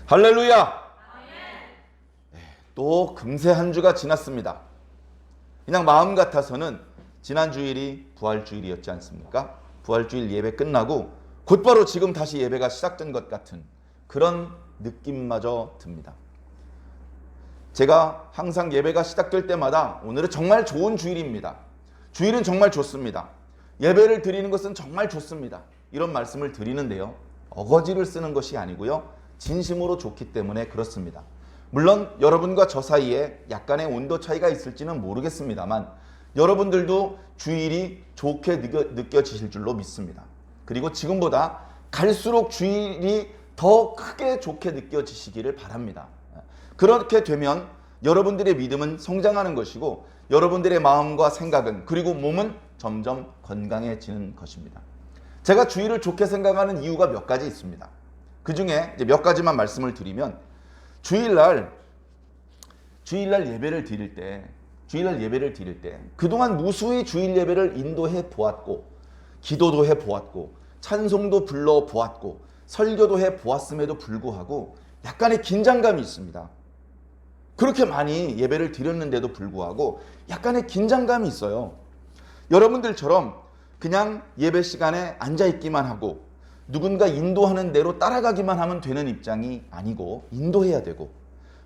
할렐루야! 네, 또 금세 한 주가 지났습니다. 그냥 마음 같아서는 지난 주일이 부활주일이었지 않습니까? 부활주일 예배 끝나고 곧바로 지금 다시 예배가 시작된 것 같은 그런 느낌마저 듭니다. 제가 항상 예배가 시작될 때마다 오늘은 정말 좋은 주일입니다. 주일은 정말 좋습니다. 예배를 드리는 것은 정말 좋습니다. 이런 말씀을 드리는데요. 어거지를 쓰는 것이 아니고요. 진심으로 좋기 때문에 그렇습니다. 물론 여러분과 저 사이에 약간의 온도 차이가 있을지는 모르겠습니다만 여러분들도 주일이 좋게 느껴지실 줄로 믿습니다. 그리고 지금보다 갈수록 주일이 더 크게 좋게 느껴지시기를 바랍니다. 그렇게 되면 여러분들의 믿음은 성장하는 것이고 여러분들의 마음과 생각은 그리고 몸은 점점 건강해지는 것입니다. 제가 주일을 좋게 생각하는 이유가 몇 가지 있습니다. 그 중에 몇 가지만 말씀을 드리면 주일날 예배를 드릴 때 그동안 무수히 주일 예배를 인도해 보았고 기도도 해 보았고 찬송도 불러 보았고 설교도 해 보았음에도 불구하고 약간의 긴장감이 있습니다. 그렇게 많이 예배를 드렸는데도 불구하고 약간의 긴장감이 있어요. 여러분들처럼 그냥 예배 시간에 앉아있기만 하고 누군가 인도하는 대로 따라가기만 하면 되는 입장이 아니고 인도해야 되고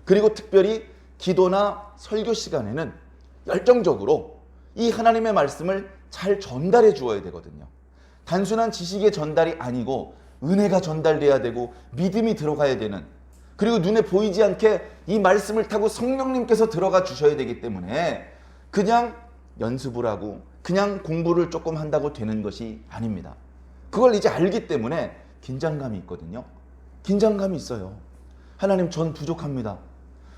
그리고 특별히 기도나 설교 시간에는 열정적으로 이 하나님의 말씀을 잘 전달해 주어야 되거든요. 단순한 지식의 전달이 아니고 은혜가 전달돼야 되고 믿음이 들어가야 되는 그리고 눈에 보이지 않게 이 말씀을 타고 성령님께서 들어가 주셔야 되기 때문에 그냥 연습을 하고 그냥 공부를 조금 한다고 되는 것이 아닙니다. 그걸 이제 알기 때문에 긴장감이 있거든요. 긴장감이 있어요. 하나님, 전 부족합니다.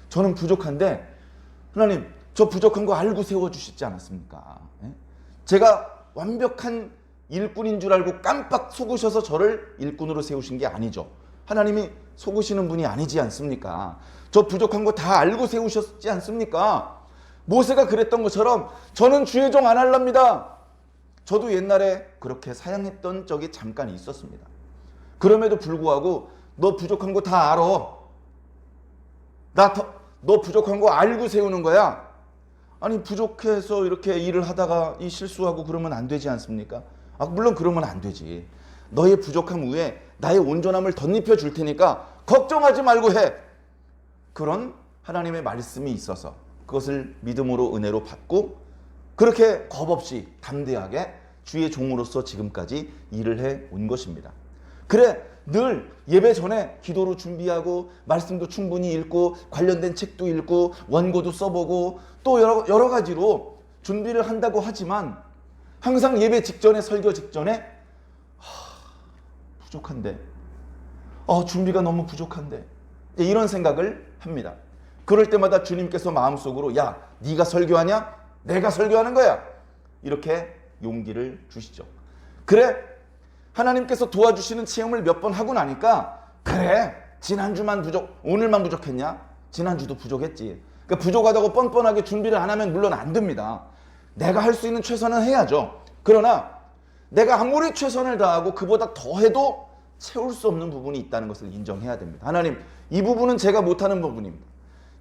저는 부족한데 하나님, 저 부족한 거 알고 세워주시지 않았습니까? 제가 완벽한 일꾼인 줄 알고 깜빡 속으셔서 저를 일꾼으로 세우신 게 아니죠. 하나님이 속으시는 분이 아니지 않습니까? 저 부족한 거 다 알고 세우셨지 않습니까? 모세가 그랬던 것처럼 저는 주의 종 안 할랍니다. 저도 옛날에 그렇게 사양했던 적이 잠깐 있었습니다. 그럼에도 불구하고 너 부족한 거 다 알아. 너 부족한 거 알고 세우는 거야. 아니 부족해서 이렇게 일을 하다가 이 실수하고 그러면 안 되지 않습니까? 물론 그러면 안 되지. 너의 부족함 위에 나의 온전함을 덧입혀 줄 테니까 걱정하지 말고 해. 그런 하나님의 말씀이 있어서 그것을 믿음으로 은혜로 받고 그렇게 겁없이 담대하게 주의 종으로서 지금까지 일을 해온 것입니다. 그래 늘 예배 전에 기도로 준비하고 말씀도 충분히 읽고 관련된 책도 읽고 원고도 써보고 또 여러 가지로 준비를 한다고 하지만 항상 예배 직전에 설교 직전에 부족한데 준비가 너무 부족한데 이런 생각을 합니다. 그럴 때마다 주님께서 마음속으로 야 네가 설교하냐? 내가 설교하는 거야. 이렇게 용기를 주시죠. 그래 하나님께서 도와주시는 체험을 몇 번 하고 나니까 그래 지난주만 오늘만 부족했냐? 지난주도 부족했지. 그러니까 부족하다고 뻔뻔하게 준비를 안 하면 물론 안 됩니다. 내가 할 수 있는 최선은 해야죠. 그러나 내가 아무리 최선을 다하고 그보다 더 해도 채울 수 없는 부분이 있다는 것을 인정해야 됩니다. 하나님 이 부분은 제가 못하는 부분입니다.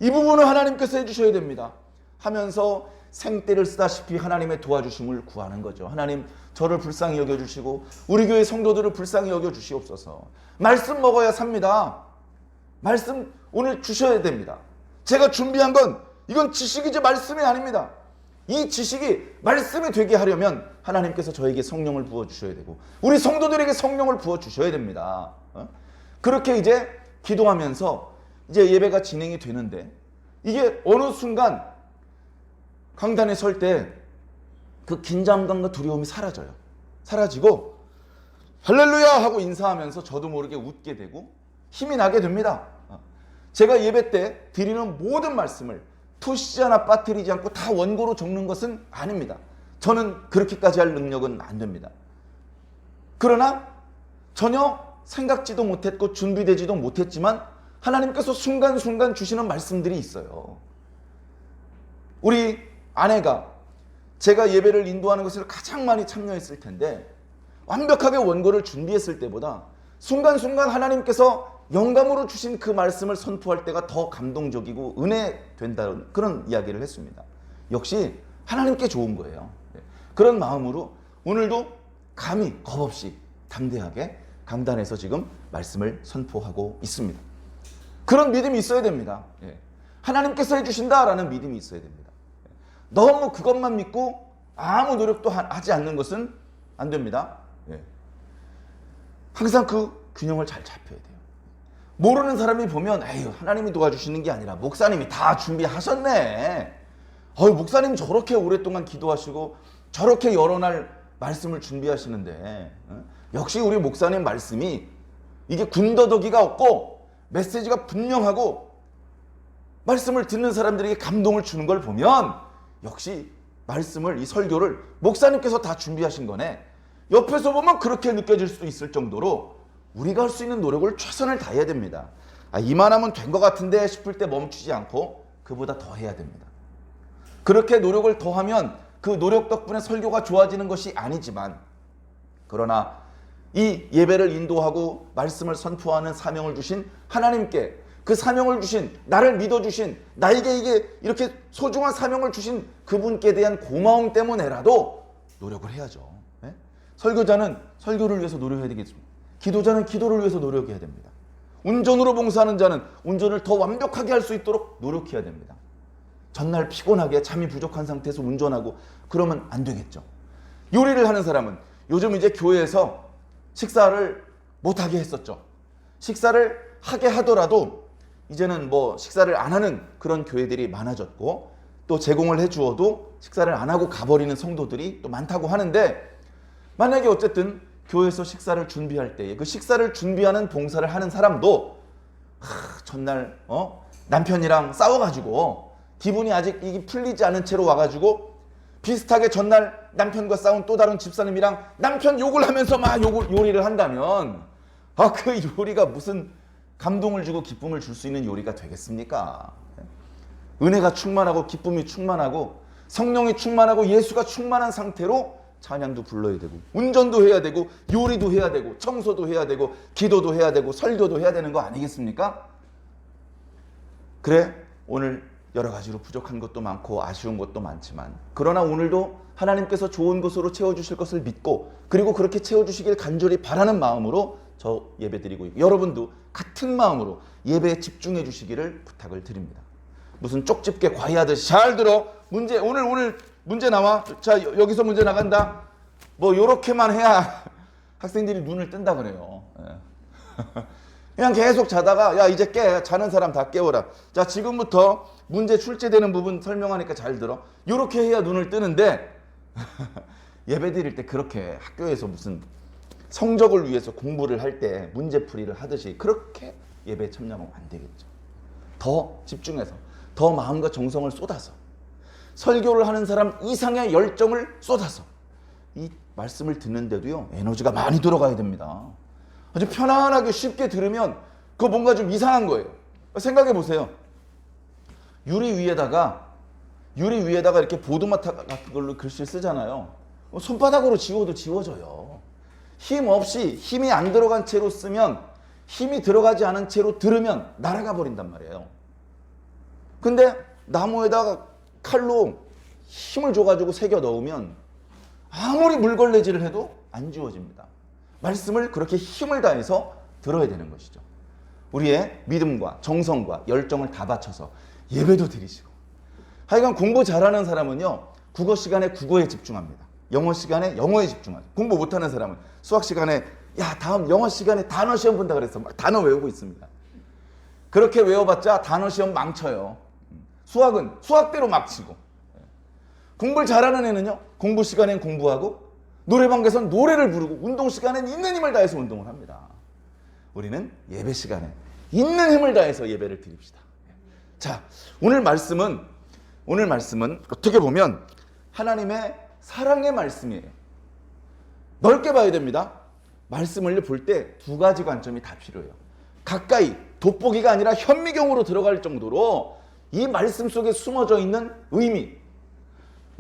이 부분은 하나님께서 해주셔야 됩니다. 하면서 생떼를 쓰다시피 하나님의 도와주심을 구하는 거죠. 하나님 저를 불쌍히 여겨주시고 우리 교회 성도들을 불쌍히 여겨주시옵소서. 말씀 먹어야 삽니다. 말씀 오늘 주셔야 됩니다. 제가 준비한 건 이건 지식이지 말씀이 아닙니다. 이 지식이 말씀이 되게 하려면 하나님께서 저에게 성령을 부어주셔야 되고 우리 성도들에게 성령을 부어주셔야 됩니다. 그렇게 이제 기도하면서 이제 예배가 진행이 되는데 이게 어느 순간 강단에 설 때 그 긴장감과 두려움이 사라지고 할렐루야 하고 인사하면서 저도 모르게 웃게 되고 힘이 나게 됩니다. 제가 예배 때 드리는 모든 말씀을 토시지 하나 빠뜨리지 않고 다 원고로 적는 것은 아닙니다. 저는 그렇게까지 할 능력은 안 됩니다. 그러나 전혀 생각지도 못했고 준비되지도 못했지만 하나님께서 순간순간 주시는 말씀들이 있어요. 우리 아내가 제가 예배를 인도하는 것을 가장 많이 참여했을 텐데 완벽하게 원고를 준비했을 때보다 순간순간 하나님께서 영감으로 주신 그 말씀을 선포할 때가 더 감동적이고 은혜 된다는 그런 이야기를 했습니다. 역시 하나님께 좋은 거예요. 그런 마음으로 오늘도 감히 겁없이 담대하게 강단에서 지금 말씀을 선포하고 있습니다. 그런 믿음이 있어야 됩니다. 하나님께서 해주신다라는 믿음이 있어야 됩니다. 너무 그것만 믿고 아무 노력도 하지 않는 것은 안 됩니다. 항상 그 균형을 잘 잡혀야 돼요. 모르는 사람이 보면 에휴, 하나님이 도와주시는 게 아니라 목사님이 다 준비하셨네. 목사님 저렇게 오랫동안 기도하시고 저렇게 여러 날 말씀을 준비하시는데 역시 우리 목사님 말씀이 이게 군더더기가 없고 메시지가 분명하고 말씀을 듣는 사람들에게 감동을 주는 걸 보면 역시 말씀을, 이 설교를 목사님께서 다 준비하신 거네. 옆에서 보면 그렇게 느껴질 수 있을 정도로 우리가 할 수 있는 노력을 최선을 다해야 됩니다. 이만하면 된 것 같은데 싶을 때 멈추지 않고 그보다 더 해야 됩니다. 그렇게 노력을 더하면 그 노력 덕분에 설교가 좋아지는 것이 아니지만, 그러나 이 예배를 인도하고 말씀을 선포하는 사명을 주신 하나님께, 그 사명을 주신, 나를 믿어주신, 나에게 이게 이렇게 소중한 사명을 주신 그분께 대한 고마움 때문에라도 노력을 해야죠. 설교자는 설교를 위해서 노력해야 되겠습니다. 기도자는 기도를 위해서 노력해야 됩니다. 운전으로 봉사하는 자는 운전을 더 완벽하게 할 수 있도록 노력해야 됩니다. 전날 피곤하게 잠이 부족한 상태에서 운전하고 그러면 안 되겠죠. 요리를 하는 사람은 요즘 이제 교회에서 식사를 못하게 했었죠. 식사를 하게 하더라도 이제는 뭐 식사를 안 하는 그런 교회들이 많아졌고, 또 제공을 해주어도 식사를 안 하고 가버리는 성도들이 또 많다고 하는데, 만약에 어쨌든 교회에서 식사를 준비할 때에 그 식사를 준비하는 봉사를 하는 사람도 전날 남편이랑 싸워가지고 기분이 아직 이게 풀리지 않은 채로 와가지고 비슷하게 전날 남편과 싸운 또 다른 집사님이랑 남편 욕을 하면서 막 요리를 한다면 그 요리가 무슨 감동을 주고 기쁨을 줄 수 있는 요리가 되겠습니까? 은혜가 충만하고 기쁨이 충만하고 성령이 충만하고 예수가 충만한 상태로 찬양도 불러야 되고 운전도 해야 되고 요리도 해야 되고 청소도 해야 되고 기도도 해야 되고 설교도 해야 되는 거 아니겠습니까? 그래, 오늘 여러 가지로 부족한 것도 많고 아쉬운 것도 많지만, 그러나 오늘도 하나님께서 좋은 것으로 채워주실 것을 믿고, 그리고 그렇게 채워주시길 간절히 바라는 마음으로 저 예배 드리고 있고, 여러분도 같은 마음으로 예배에 집중해 주시기를 부탁을 드립니다. 무슨 쪽집게 과외하듯이 잘 들어, 문제 오늘 문제 나와, 자 여기서 문제 나간다, 뭐 요렇게만 해야 학생들이 눈을 뜬다 그래요. 그냥 계속 자다가 야 이제 깨, 자는 사람 다 깨워라, 자 지금부터 문제 출제되는 부분 설명하니까 잘 들어, 요렇게 해야 눈을 뜨는데 예배 드릴 때 그렇게 학교에서 무슨 성적을 위해서 공부를 할 때 문제풀이를 하듯이 그렇게 예배에 참여하면 안 되겠죠. 더 집중해서 더 마음과 정성을 쏟아서 설교를 하는 사람 이상의 열정을 쏟아서 이 말씀을 듣는데도요 에너지가 많이 들어가야 됩니다. 아주 편안하게 쉽게 들으면 그거 뭔가 좀 이상한 거예요. 생각해 보세요. 유리 위에다가 이렇게 보드마타 같은 걸로 글씨를 쓰잖아요. 손바닥으로 지워도 지워져요. 힘 없이, 힘이 안 들어간 채로 쓰면, 힘이 들어가지 않은 채로 들으면 날아가 버린단 말이에요. 근데 나무에다가 칼로 힘을 줘가지고 새겨 넣으면 아무리 물걸레질을 해도 안 지워집니다. 말씀을 그렇게 힘을 다해서 들어야 되는 것이죠. 우리의 믿음과 정성과 열정을 다 바쳐서 예배도 드리시고, 하여간 공부 잘하는 사람은요 국어 시간에 국어에 집중합니다. 영어 시간에 영어에 집중합니다. 공부 못하는 사람은 수학 시간에 야 다음 영어 시간에 단어 시험 본다 그래서 막 단어 외우고 있습니다. 그렇게 외워봤자 단어 시험 망쳐요. 수학은 수학대로 막 치고, 공부를 잘하는 애는요 공부 시간엔 공부하고, 노래방 가서는 노래를 부르고, 운동 시간엔 있는 힘을 다해서 운동을 합니다. 우리는 예배 시간에 있는 힘을 다해서 예배를 드립시다. 자, 오늘 말씀은 어떻게 보면 하나님의 사랑의 말씀이에요. 넓게 봐야 됩니다. 말씀을 볼 때 두 가지 관점이 다 필요해요. 가까이 돋보기가 아니라 현미경으로 들어갈 정도로 이 말씀 속에 숨어져 있는 의미,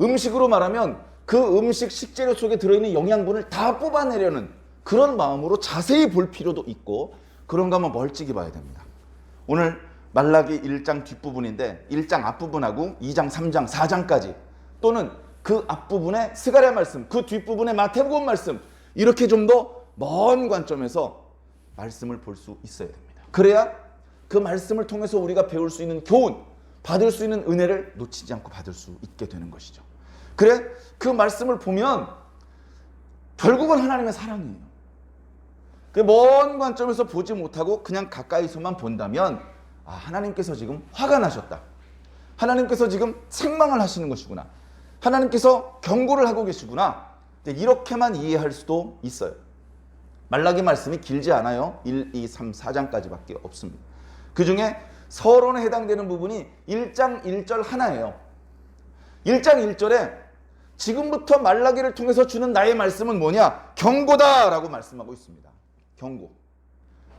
음식으로 말하면 그 음식 식재료 속에 들어있는 영양분을 다 뽑아내려는 그런 마음으로 자세히 볼 필요도 있고, 그런가 하면 멀찍이 봐야 됩니다. 오늘 말라기 1장 뒷부분인데 1장 앞부분하고 2장, 3장, 4장까지 또는 그 앞부분의 스가랴 말씀, 그 뒷부분의 마태복음 말씀 이렇게 좀 더 먼 관점에서 말씀을 볼 수 있어야 됩니다. 그래야 그 말씀을 통해서 우리가 배울 수 있는 교훈, 받을 수 있는 은혜를 놓치지 않고 받을 수 있게 되는 것이죠. 그래 그 말씀을 보면 결국은 하나님의 사랑이에요. 그 먼 관점에서 보지 못하고 그냥 가까이서만 본다면 하나님께서 지금 화가 나셨다. 하나님께서 지금 책망을 하시는 것이구나. 하나님께서 경고를 하고 계시구나. 이렇게만 이해할 수도 있어요. 말라기 말씀이 길지 않아요. 1, 2, 3, 4장까지밖에 없습니다. 그 중에 서론에 해당되는 부분이 1장 1절 하나예요. 1장 1절에 지금부터 말라기를 통해서 주는 나의 말씀은 뭐냐? 경고다 라고 말씀하고 있습니다. 경고.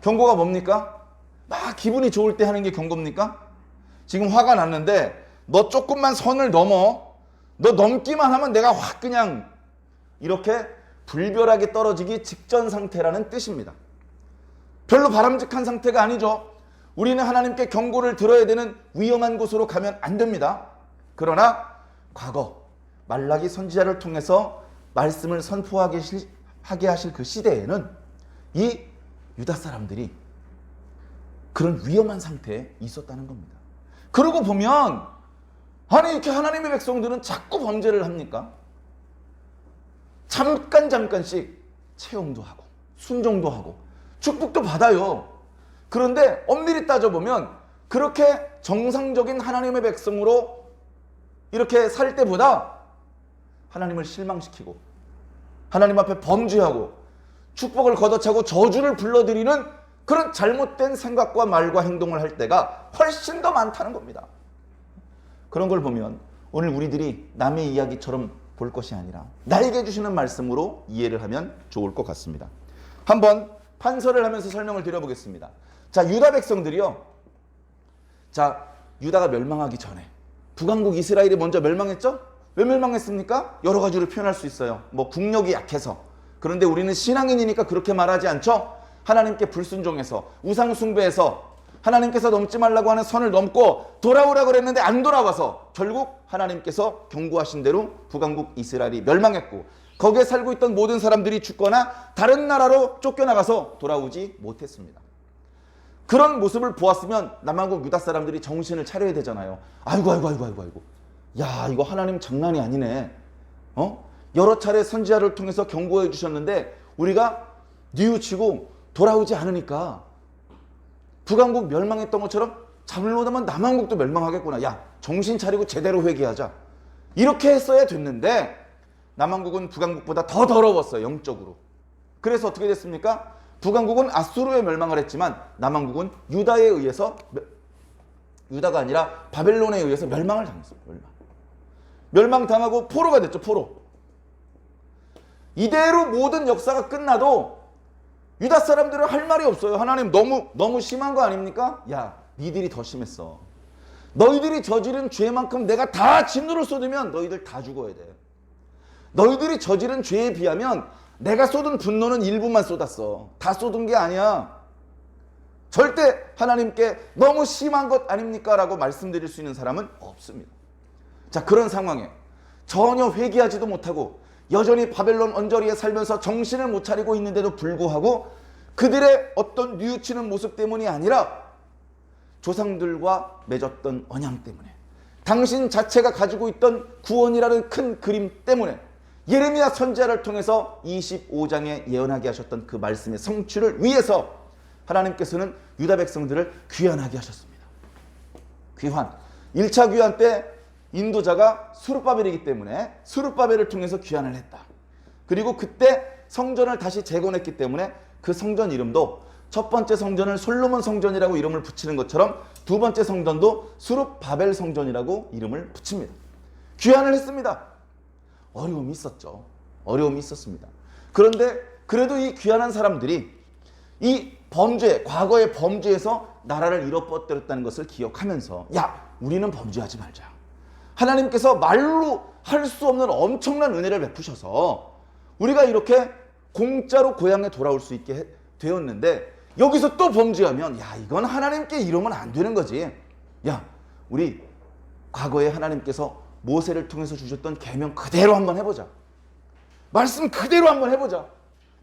경고가 뭡니까? 막 기분이 좋을 때 하는 게 경고입니까? 지금 화가 났는데 너 조금만 선을 넘어. 너 넘기만 하면 내가 확 그냥 이렇게 불별하게 떨어지기 직전 상태라는 뜻입니다. 별로 바람직한 상태가 아니죠. 우리는 하나님께 경고를 들어야 되는 위험한 곳으로 가면 안 됩니다. 그러나 과거 말라기 선지자를 통해서 말씀을 선포하게 하실 그 시대에는 이 유다 사람들이 그런 위험한 상태에 있었다는 겁니다. 그러고 보면 아니 이렇게 하나님의 백성들은 자꾸 범죄를 합니까? 잠깐씩 체험도 하고 순종도 하고 축복도 받아요. 그런데 엄밀히 따져보면 그렇게 정상적인 하나님의 백성으로 이렇게 살 때보다 하나님을 실망시키고 하나님 앞에 범죄하고 축복을 걷어차고 저주를 불러들이는 그런 잘못된 생각과 말과 행동을 할 때가 훨씬 더 많다는 겁니다. 그런 걸 보면 오늘 우리들이 남의 이야기처럼 볼 것이 아니라 나에게 주시는 말씀으로 이해를 하면 좋을 것 같습니다. 한번 판서를 하면서 설명을 드려보겠습니다. 자, 유다 백성들이요. 자, 유다가 멸망하기 전에 북왕국 이스라엘이 먼저 멸망했죠? 왜 멸망했습니까? 여러 가지로 표현할 수 있어요. 뭐 국력이 약해서. 그런데 우리는 신앙인이니까 그렇게 말하지 않죠? 하나님께 불순종해서 우상 숭배해서 하나님께서 넘지 말라고 하는 선을 넘고 돌아오라고 그랬는데 안 돌아와서 결국 하나님께서 경고하신 대로 북왕국 이스라엘이 멸망했고 거기에 살고 있던 모든 사람들이 죽거나 다른 나라로 쫓겨나가서 돌아오지 못했습니다. 그런 모습을 보았으면 남한국 유다 사람들이 정신을 차려야 되잖아요. 아이고. 야, 이거 하나님 장난이 아니네. 여러 차례 선지자를 통해서 경고해 주셨는데 우리가 뉘우치고 돌아오지 않으니까 북왕국 멸망했던 것처럼 잘못하면 남한국도 멸망하겠구나. 야, 정신 차리고 제대로 회개하자. 이렇게 했어야 됐는데 남한국은 북왕국보다 더 더러웠어요. 영적으로. 그래서 어떻게 됐습니까? 북왕국은 아수르에 멸망을 했지만 남한국은 유다에 의해서 유다가 아니라 바벨론에 의해서 멸망을 당했어요. 멸망당하고 포로가 됐죠. 포로. 이대로 모든 역사가 끝나도 유다 사람들은 할 말이 없어요. 하나님 너무 심한 거 아닙니까? 야, 니들이 더 심했어. 너희들이 저지른 죄만큼 내가 다 진노를 쏟으면 너희들 다 죽어야 돼. 너희들이 저지른 죄에 비하면 내가 쏟은 분노는 일부만 쏟았어. 다 쏟은 게 아니야. 절대 하나님께 너무 심한 것 아닙니까? 라고 말씀드릴 수 있는 사람은 없습니다. 자, 그런 상황에 전혀 회개하지도 못하고 여전히 바벨론 언저리에 살면서 정신을 못 차리고 있는데도 불구하고 그들의 어떤 뉘우치는 모습 때문이 아니라 조상들과 맺었던 언약 때문에 당신 자체가 가지고 있던 구원이라는 큰 그림 때문에 예레미야 선지자를 통해서 25장에 예언하게 하셨던 그 말씀의 성취를 위해서 하나님께서는 유다 백성들을 귀환하게 하셨습니다. 귀환. 1차 귀환 때 인도자가 스룹바벨이기 때문에 스룹바벨을 통해서 귀환을 했다. 그리고 그때 성전을 다시 재건했기 때문에 그 성전 이름도 첫 번째 성전을 솔로몬 성전이라고 이름을 붙이는 것처럼 두 번째 성전도 스룹바벨 성전이라고 이름을 붙입니다. 귀환을 했습니다. 어려움이 있었죠. 어려움이 있었습니다. 그런데 그래도 이 귀환한 사람들이 이 범죄, 과거의 범죄에서 나라를 잃어버렸다는 것을 기억하면서 야, 우리는 범죄하지 말자. 하나님께서 말로 할 수 없는 엄청난 은혜를 베푸셔서 우리가 이렇게 공짜로 고향에 돌아올 수 있게 되었는데 여기서 또 범죄하면 야 이건 하나님께 이러면 안 되는 거지. 야 우리 과거에 하나님께서 모세를 통해서 주셨던 계명 그대로 한번 해보자. 말씀 그대로 한번 해보자.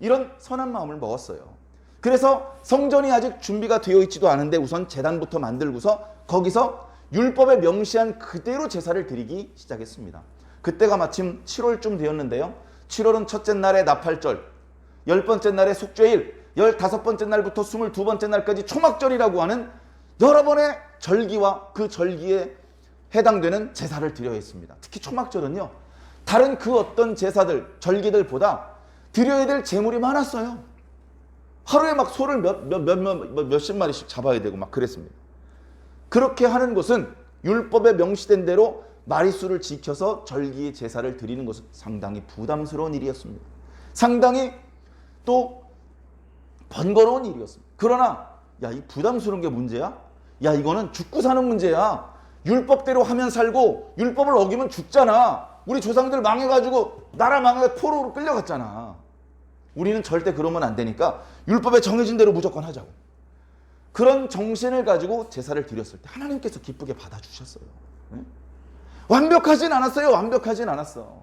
이런 선한 마음을 먹었어요. 그래서 성전이 아직 준비가 되어 있지도 않은데 우선 제단부터 만들고서 거기서 율법에 명시한 그대로 제사를 드리기 시작했습니다. 그때가 마침 7월쯤 되었는데요. 7월은 첫째 날에 나팔절, 10번째 날에 속죄일, 15번째 날부터 22번째 날까지 초막절이라고 하는 여러 번의 절기와 그 절기에 해당되는 제사를 드려야 했습니다. 특히 초막절은요. 다른 그 어떤 제사들, 절기들보다 드려야 될 제물이 많았어요. 하루에 막 소를 몇십 마리씩 잡아야 되고 막 그랬습니다. 그렇게 하는 것은 율법에 명시된 대로 마리수를 지켜서 절기의 제사를 드리는 것은 상당히 부담스러운 일이었습니다. 상당히 또 번거로운 일이었습니다. 그러나 야, 이 부담스러운 게 문제야? 야, 이거는 죽고 사는 문제야. 율법대로 하면 살고 율법을 어기면 죽잖아. 우리 조상들 망해가지고 나라 망해 포로로 끌려갔잖아. 우리는 절대 그러면 안 되니까 율법에 정해진 대로 무조건 하자고. 그런 정신을 가지고 제사를 드렸을 때 하나님께서 기쁘게 받아주셨어요. 완벽하진 않았어요. 완벽하진 않았어.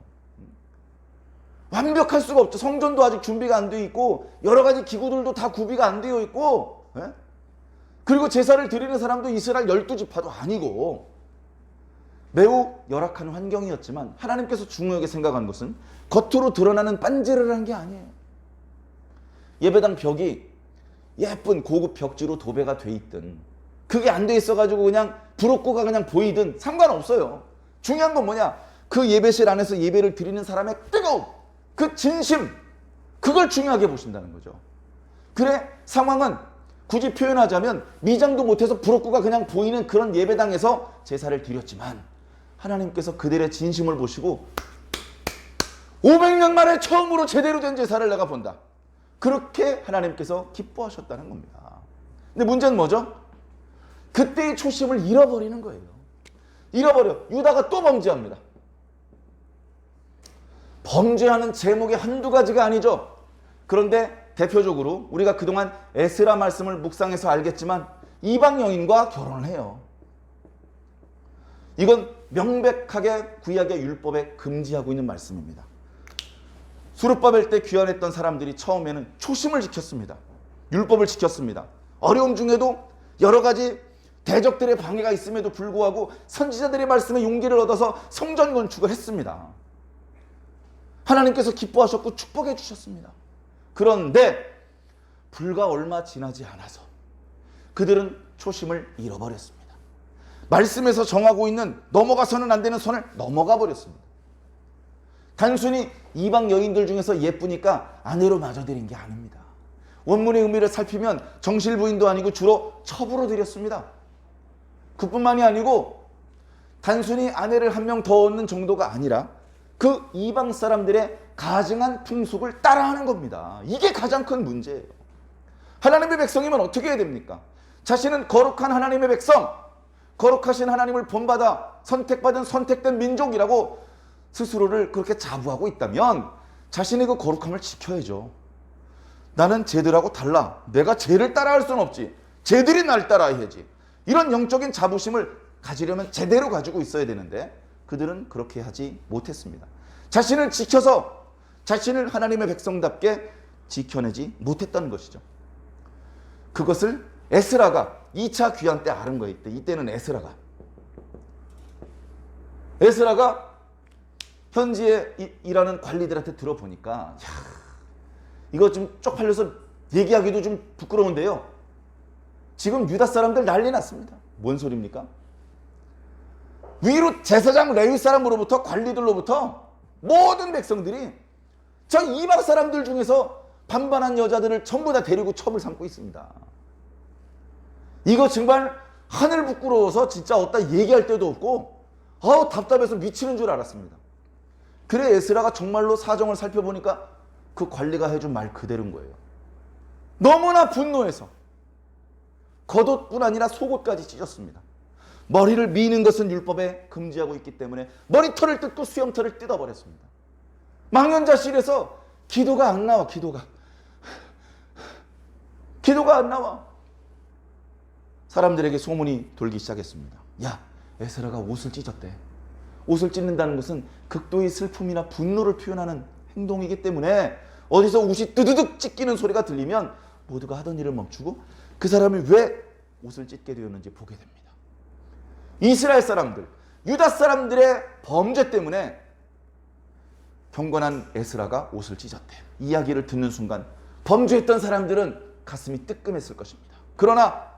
완벽할 수가 없죠. 성전도 아직 준비가 안 되어 있고 여러 가지 기구들도 다 구비가 안 되어 있고 그리고 제사를 드리는 사람도 이스라엘 12지파도 아니고 매우 열악한 환경이었지만 하나님께서 중요하게 생각한 것은 겉으로 드러나는 빤지를 한 게 아니에요. 예배당 벽이 예쁜 고급 벽지로 도배가 돼 있든 그게 안 돼 있어가지고 그냥 부록고가 그냥 보이든 상관없어요. 중요한 건 뭐냐? 그 예배실 안에서 예배를 드리는 사람의 뜨거움, 그 진심, 그걸 중요하게 보신다는 거죠. 그래 상황은 굳이 표현하자면 미장도 못해서 부록고가 그냥 보이는 그런 예배당에서 제사를 드렸지만 하나님께서 그들의 진심을 보시고 500년 만에 처음으로 제대로 된 제사를 내가 본다. 그렇게 하나님께서 기뻐하셨다는 겁니다. 근데 문제는 뭐죠? 그때의 초심을 잃어버리는 거예요. 잃어버려. 유다가 또 범죄합니다. 범죄하는 제목이 한두 가지가 아니죠. 그런데 대표적으로 우리가 그동안 에스라 말씀을 묵상해서 알겠지만 이방 여인과 결혼을 해요. 이건 명백하게 구약의 율법에 금지하고 있는 말씀입니다. 수르바벨 때 귀환했던 사람들이 처음에는 초심을 지켰습니다. 율법을 지켰습니다. 어려움 중에도 여러 가지 대적들의 방해가 있음에도 불구하고 선지자들의 말씀에 용기를 얻어서 성전 건축을 했습니다. 하나님께서 기뻐하셨고 축복해 주셨습니다. 그런데 불과 얼마 지나지 않아서 그들은 초심을 잃어버렸습니다. 말씀에서 정하고 있는 넘어가서는 안 되는 선을 넘어가 버렸습니다. 단순히 이방 여인들 중에서 예쁘니까 아내로 맞아들인 게 아닙니다. 원문의 의미를 살피면 정실부인도 아니고 주로 첩으로 드렸습니다. 그뿐만이 아니고 단순히 아내를 한 명 더 얻는 정도가 아니라 그 이방 사람들의 가증한 풍속을 따라하는 겁니다. 이게 가장 큰 문제예요. 하나님의 백성이면 어떻게 해야 됩니까? 자신은 거룩한 하나님의 백성, 거룩하신 하나님을 본받아 선택받은 선택된 민족이라고 스스로를 그렇게 자부하고 있다면 자신의 그 거룩함을 지켜야죠. 나는 쟤들하고 달라. 내가 쟤를 따라할 수는 없지. 쟤들이 날 따라야지. 이런 영적인 자부심을 가지려면 제대로 가지고 있어야 되는데 그들은 그렇게 하지 못했습니다. 자신을 지켜서 자신을 하나님의 백성답게 지켜내지 못했다는 것이죠. 그것을 에스라가 2차 귀환 때 아는 거예요. 이때는 에스라가 현지에 일하는 관리들한테 들어보니까 야, 이거 좀 쪽팔려서 얘기하기도 좀 부끄러운데요. 지금 유다 사람들 난리 났습니다. 뭔 소리입니까? 위로 제사장 레위 사람으로부터 관리들로부터 모든 백성들이 저 이방 사람들 중에서 반반한 여자들을 전부 다 데리고 첩을 삼고 있습니다. 이거 정말 하늘 부끄러워서 진짜 어디다 얘기할 데도 없고 답답해서 미치는 줄 알았습니다. 그래 에스라가 정말로 사정을 살펴보니까 그 관리가 해준 말 그대로인 거예요. 너무나 분노해서 겉옷뿐 아니라 속옷까지 찢었습니다. 머리를 미는 것은 율법에 금지하고 있기 때문에 머리털을 뜯고 수염털을 뜯어버렸습니다. 망연자실해서 기도가 안 나와. 기도가 기도가 안 나와. 사람들에게 소문이 돌기 시작했습니다. 야, 에스라가 옷을 찢었대. 옷을 찢는다는 것은 극도의 슬픔이나 분노를 표현하는 행동이기 때문에 어디서 옷이 뜨드득 찢기는 소리가 들리면 모두가 하던 일을 멈추고 그 사람이 왜 옷을 찢게 되었는지 보게 됩니다. 이스라엘 사람들, 유다 사람들의 범죄 때문에 경건한 에스라가 옷을 찢었대. 이야기를 듣는 순간 범죄했던 사람들은 가슴이 뜨끔했을 것입니다. 그러나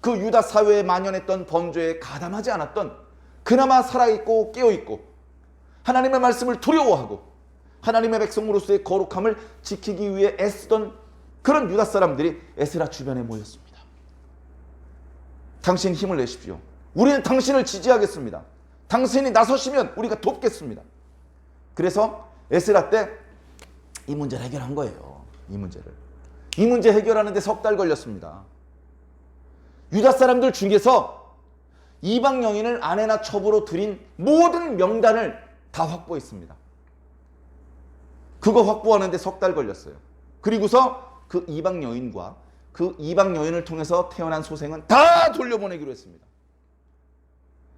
그 유다 사회에 만연했던 범죄에 가담하지 않았던, 그나마 살아있고 깨어있고 하나님의 말씀을 두려워하고 하나님의 백성으로서의 거룩함을 지키기 위해 애쓰던 그런 유다 사람들이 에스라 주변에 모였습니다. 당신 힘을 내십시오. 우리는 당신을 지지하겠습니다. 당신이 나서시면 우리가 돕겠습니다. 그래서 에스라 때 이 문제를 해결한 거예요. 이 문제 해결하는데 석 달 걸렸습니다. 유다 사람들 중에서 이방 여인을 아내나 첩으로 들인 모든 명단을 다 확보했습니다. 그거 확보하는데 석 달 걸렸어요. 그리고서 그 이방 여인과 그 이방 여인을 통해서 태어난 소생은 다 돌려보내기로 했습니다.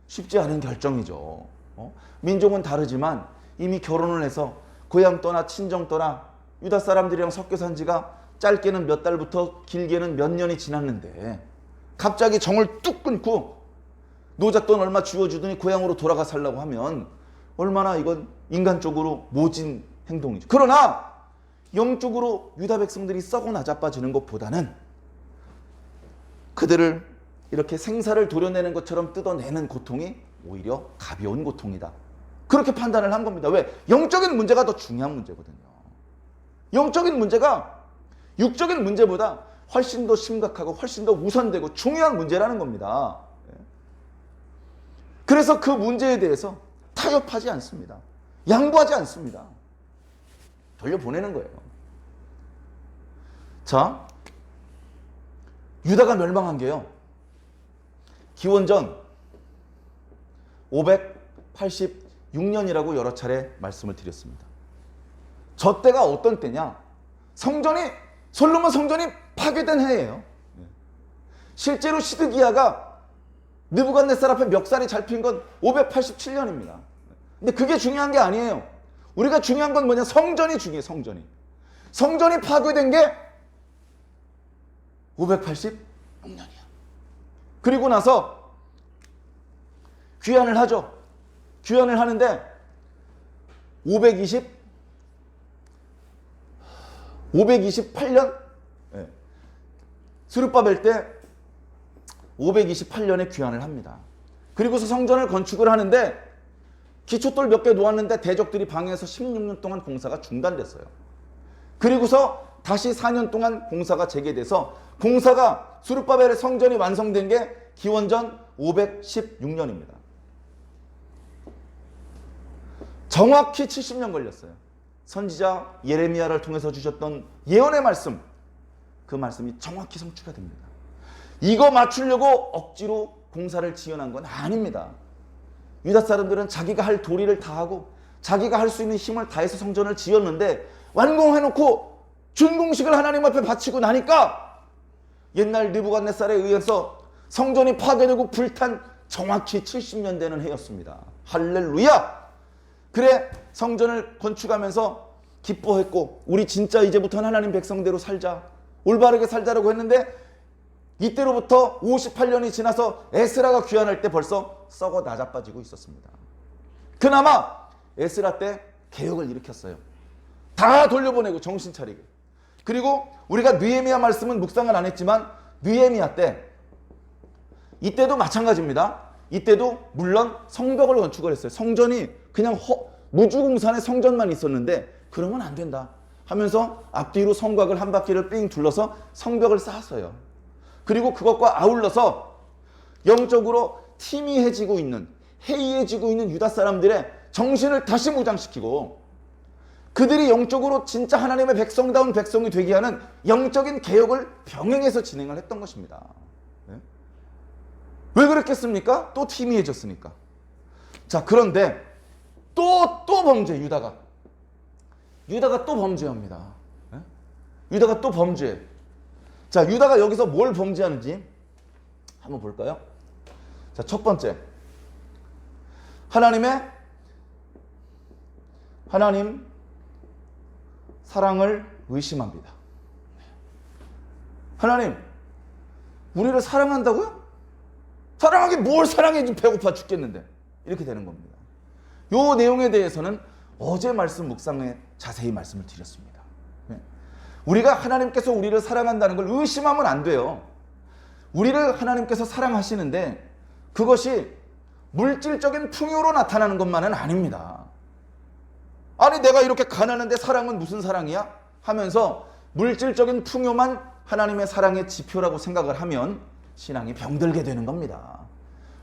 쉽지 않은 결정이죠. 민족은 다르지만 이미 결혼을 해서 고향 떠나 친정 떠나 유다 사람들이랑 섞여 산 지가 짧게는 몇 달부터 길게는 몇 년이 지났는데 갑자기 정을 뚝 끊고 노잣돈 얼마 쥐어주더니 고향으로 돌아가 살라고 하면 얼마나 이건 인간적으로 모진 행동이죠. 그러나 영적으로 유다 백성들이 썩어 나자빠지는 것보다는 그들을 이렇게 생사를 도려내는 것처럼 뜯어내는 고통이 오히려 가벼운 고통이다. 그렇게 판단을 한 겁니다. 왜? 영적인 문제가 더 중요한 문제거든요. 영적인 문제가 육적인 문제보다 훨씬 더 심각하고 훨씬 더 우선되고 중요한 문제라는 겁니다. 그래서 그 문제에 대해서 타협하지 않습니다. 양보하지 않습니다. 돌려보내는 거예요. 자, 유다가 멸망한 게요, 기원전 586년이라고 여러 차례 말씀을 드렸습니다. 저 때가 어떤 때냐? 솔로몬 성전이 파괴된 해예요. 실제로 시드기야가 느부갓네살 앞에 멱살이 잡힌 건 587년입니다. 근데 그게 중요한 게 아니에요. 우리가 중요한 건 뭐냐? 성전이 중요해요. 성전이 파괴된 게 586년이야. 그리고 나서 귀환을 하죠. 귀환을 하는데 528년 스룹바벨 때 528년에 귀환을 합니다. 그리고서 성전을 건축을 하는데 기초돌 몇 개 놓았는데 대적들이 방해해서 16년 동안 공사가 중단됐어요. 그리고서 다시 4년 동안 공사가 재개돼서 공사가 스룹바벨의 성전이 완성된 게 기원전 516년입니다. 정확히 70년 걸렸어요. 선지자 예레미야를 통해서 주셨던 예언의 말씀, 그 말씀이 정확히 성취가 됩니다. 이거 맞추려고 억지로 공사를 지어낸 건 아닙니다. 유다 사람들은 자기가 할 도리를 다하고 자기가 할 수 있는 힘을 다해서 성전을 지었는데 완공해놓고 준공식을 하나님 앞에 바치고 나니까 옛날 느부갓네살에 의해서 성전이 파괴되고 불탄 정확히 70년 되는 해였습니다. 할렐루야! 그래, 성전을 건축하면서 기뻐했고 우리 진짜 이제부터는 하나님 백성대로 살자, 올바르게 살자라고 했는데 이때로부터 58년이 지나서 에스라가 귀환할 때 벌써 썩어 나자빠지고 있었습니다. 그나마 에스라 때 개혁을 일으켰어요. 다 돌려보내고 정신 차리고. 그리고 우리가 느헤미야 말씀은 묵상을 안 했지만 느헤미야 때 이때도 마찬가지입니다. 이때도 물론 성벽을 건축을 했어요. 성전이 그냥 무주공산의 성전만 있었는데 그러면 안 된다 하면서 앞뒤로 성곽을 한 바퀴를 삥 둘러서 성벽을 쌓았어요. 그리고 그것과 아울러서 영적으로 희미해지고 있는, 해이해지고 있는 유다 사람들의 정신을 다시 무장시키고 그들이 영적으로 진짜 하나님의 백성다운 백성이 되게 하는 영적인 개혁을 병행해서 진행을 했던 것입니다. 왜 그랬겠습니까? 또 희미해졌으니까. 자, 그런데 또 범죄, 유다가 또 범죄합니다. 유다가 또 범죄. 자, 유다가 여기서 뭘 범죄하는지 한번 볼까요? 자, 첫 번째. 하나님 사랑을 의심합니다. 하나님, 우리를 사랑한다고요? 사랑하긴 뭘 사랑해, 좀 배고파 죽겠는데. 이렇게 되는 겁니다. 이 내용에 대해서는 어제 말씀 묵상에 자세히 말씀을 드렸습니다. 우리가 하나님께서 우리를 사랑한다는 걸 의심하면 안 돼요. 우리를 하나님께서 사랑하시는데 그것이 물질적인 풍요로 나타나는 것만은 아닙니다. 아니, 내가 이렇게 가난한데 사랑은 무슨 사랑이야? 하면서 물질적인 풍요만 하나님의 사랑의 지표라고 생각을 하면 신앙이 병들게 되는 겁니다.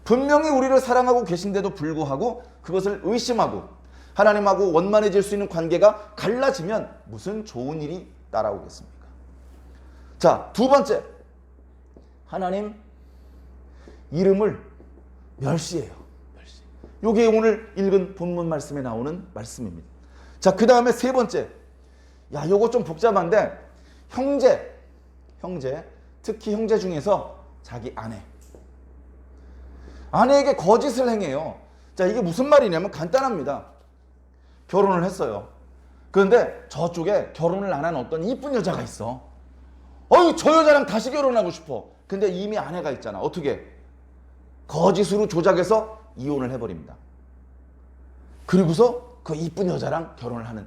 분명히 우리를 사랑하고 계신데도 불구하고 그것을 의심하고 하나님하고 원만해질 수 있는 관계가 갈라지면 무슨 좋은 일이 따라오겠습니까? 자, 두 번째. 하나님 이름을 멸시해요. 멸시. 이게 오늘 읽은 본문 말씀에 나오는 말씀입니다. 자, 그 다음에 세 번째. 야, 요거 좀 복잡한데 형제, 특히 형제 중에서 자기 아내에게 거짓을 행해요. 자, 이게 무슨 말이냐면 간단합니다. 결혼을 했어요. 그런데 저쪽에 결혼을 안 한 어떤 이쁜 여자가 있어. 저 여자랑 다시 결혼하고 싶어. 근데 이미 아내가 있잖아. 어떻게? 거짓으로 조작해서 이혼을 해버립니다. 그리고서 그 이쁜 여자랑 결혼을 하는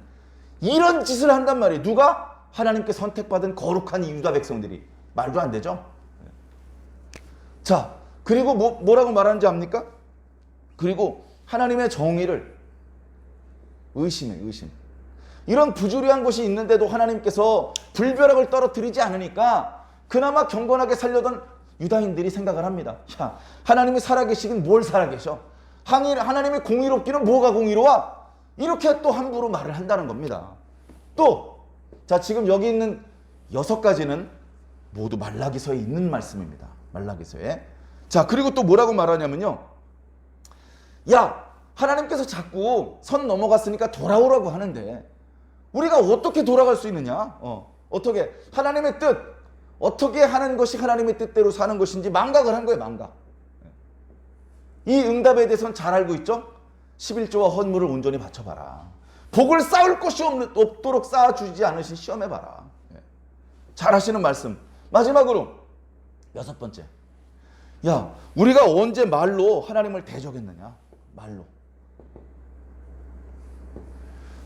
이런 짓을 한단 말이에요. 누가? 하나님께 선택받은 거룩한 이 유다 백성들이. 말도 안 되죠? 자, 그리고 뭐라고 말하는지 압니까? 그리고 하나님의 정의를 의심. 이런 부주의한 것이 있는데도 하나님께서 불벼락을 떨어뜨리지 않으니까 그나마 경건하게 살려던 유다인들이 생각을 합니다. 야, 하나님이 살아계시긴 뭘 살아계셔? 하나님이 공의롭기는 뭐가 공의로워? 이렇게 또 함부로 말을 한다는 겁니다. 또, 자, 지금 여기 있는 6가지는 모두 말라기서에 있는 말씀입니다. 말라기서에. 자, 그리고 또 뭐라고 말하냐면요. 야, 하나님께서 자꾸 선 넘어갔으니까 돌아오라고 하는데 우리가 어떻게 돌아갈 수 있느냐? 어떻게? 하나님의 뜻, 어떻게 하는 것이 하나님의 뜻대로 사는 것인지 망각을 한 거예요. 망각. 이 응답에 대해서는 잘 알고 있죠? 11조와 헌물을 온전히 바쳐봐라. 복을 쌓을 것이 없도록 쌓아주지 않으신 시험해봐라. 잘 하시는 말씀. 마지막으로 6번째. 야, 우리가 언제 말로 하나님을 대적했느냐? 말로.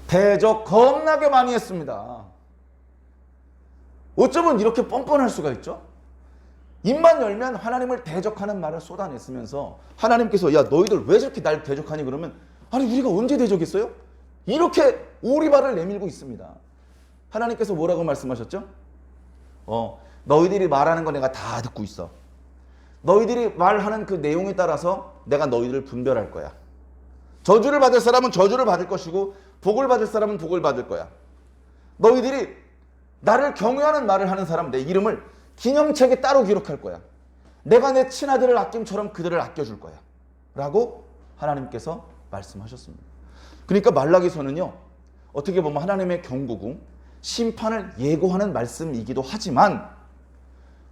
대적 겁나게 많이 했습니다. 어쩌면 이렇게 뻔뻔할 수가 있죠? 입만 열면 하나님을 대적하는 말을 쏟아냈으면서 하나님께서 야, 너희들 왜 저렇게 날 대적하니? 그러면 아니, 우리가 언제 대적했어요? 이렇게 오리발을 내밀고 있습니다. 하나님께서 뭐라고 말씀하셨죠? 너희들이 말하는 거 내가 다 듣고 있어. 너희들이 말하는 그 내용에 따라서 내가 너희들을 분별할 거야. 저주를 받을 사람은 저주를 받을 것이고 복을 받을 사람은 복을 받을 거야. 너희들이 나를 경외하는 말을 하는 사람 내 이름을 기념책에 따로 기록할 거야. 내가 내 친아들을 아낌처럼 그들을 아껴줄 거야. 라고 하나님께서 말씀하셨습니다. 그러니까 말라기서는요, 어떻게 보면 하나님의 경고고 심판을 예고하는 말씀이기도 하지만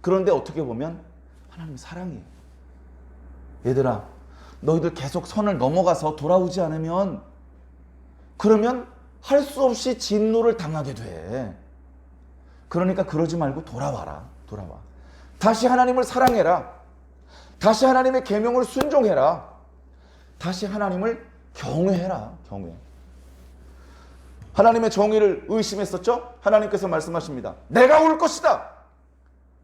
그런데 어떻게 보면 하나님 사랑이에요. 얘들아, 너희들 계속 선을 넘어가서 돌아오지 않으면 그러면 할 수 없이 진노를 당하게 돼. 그러니까 그러지 말고 돌아와라. 돌아와. 다시 하나님을 사랑해라. 다시 하나님의 계명을 순종해라. 다시 하나님을 경외해라. 경외. 하나님의 정의를 의심했었죠? 하나님께서 말씀하십니다. 내가 올 것이다.